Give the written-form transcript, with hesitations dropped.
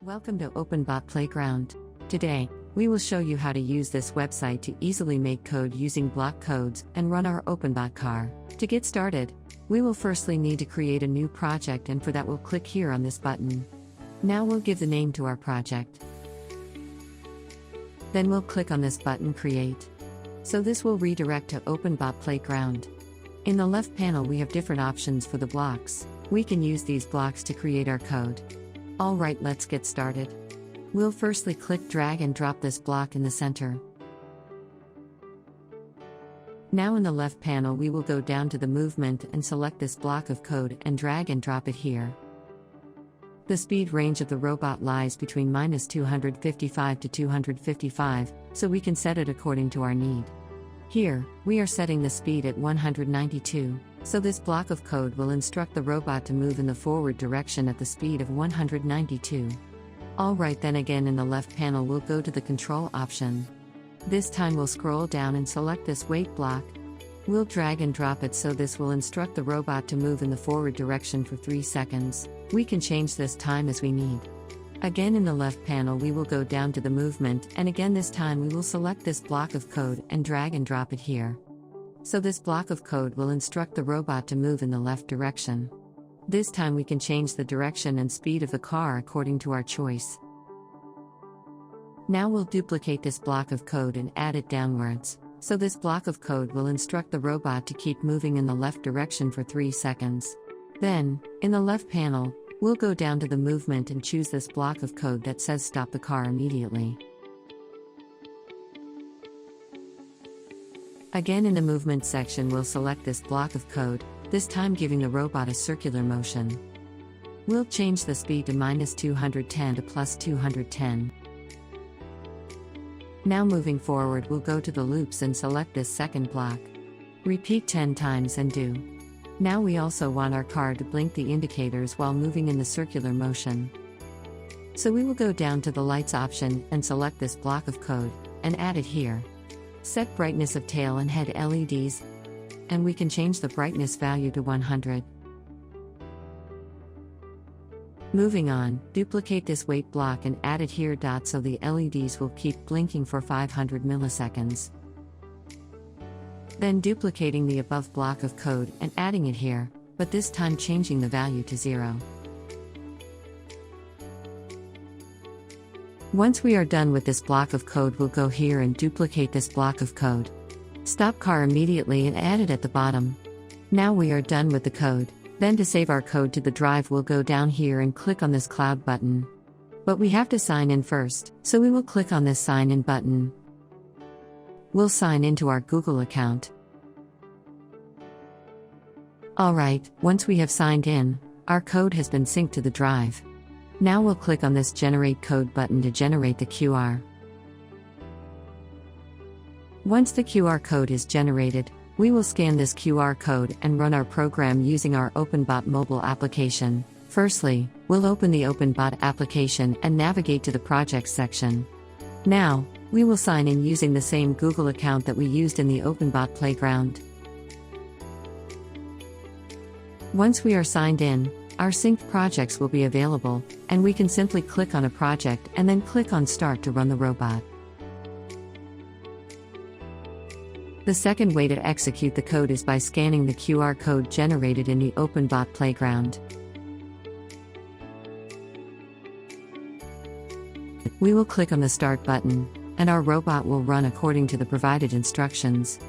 Welcome to OpenBot Playground. Today, we will show you how to use this website to easily make code using block codes and run our OpenBot car. To get started, we will firstly need to create a new project, and for that we'll click here on this button. Now we'll give the name to our project. Then we'll click on this button Create. So this will redirect to OpenBot Playground. In the left panel we have different options for the blocks. We can use these blocks to create our code. Alright, let's get started. We'll firstly click drag and drop this block in the center. Now in the left panel we will go down to the movement and select this block of code and drag and drop it here. The speed range of the robot lies between -255 to 255, so we can set it according to our need. Here, we are setting the speed at 192, so this block of code will instruct the robot to move in the forward direction at the speed of 192. Alright, then again in the left panel we'll go to the control option. This time we'll scroll down and select this wait block. We'll drag and drop it so this will instruct the robot to move in the forward direction for 3 seconds. We can change this time as we need. Again in the left panel we will go down to the movement, and again this time we will select this block of code and drag and drop it here. So this block of code will instruct the robot to move in the left direction. This time we can change the direction and speed of the car according to our choice. Now we'll duplicate this block of code and add it downwards. So this block of code will instruct the robot to keep moving in the left direction for 3 seconds. Then, in the left panel, we'll go down to the movement and choose this block of code that says stop the car immediately. Again in the movement section we'll select this block of code, this time giving the robot a circular motion. We'll change the speed to -210 to +210. Now moving forward we'll go to the loops and select this second block. Repeat 10 times and do. Now we also want our car to blink the indicators while moving in the circular motion. So we will go down to the lights option and select this block of code, and add it here. Set brightness of tail and head LEDs, and we can change the brightness value to 100. Moving on, duplicate this wait block and add it here. So the LEDs will keep blinking for 500 milliseconds. Then duplicating the above block of code and adding it here, but this time changing the value to 0. Once we are done with this block of code we'll go here and duplicate this block of code. Stop car immediately and add it at the bottom. Now we are done with the code. Then to save our code to the drive we'll go down here and click on this cloud button. But we have to sign in first, so we will click on this sign in button. We'll sign into our Google account. Alright, once we have signed in, our code has been synced to the drive. Now we'll click on this Generate Code button to generate the QR. Once the QR code is generated, we will scan this QR code and run our program using our OpenBot mobile application. Firstly, we'll open the OpenBot application and navigate to the Projects section. Now, we will sign in using the same Google account that we used in the OpenBot Playground. Once we are signed in, our synced projects will be available, and we can simply click on a project and then click on Start to run the robot. The second way to execute the code is by scanning the QR code generated in the OpenBot Playground. We will click on the Start button, and our robot will run according to the provided instructions.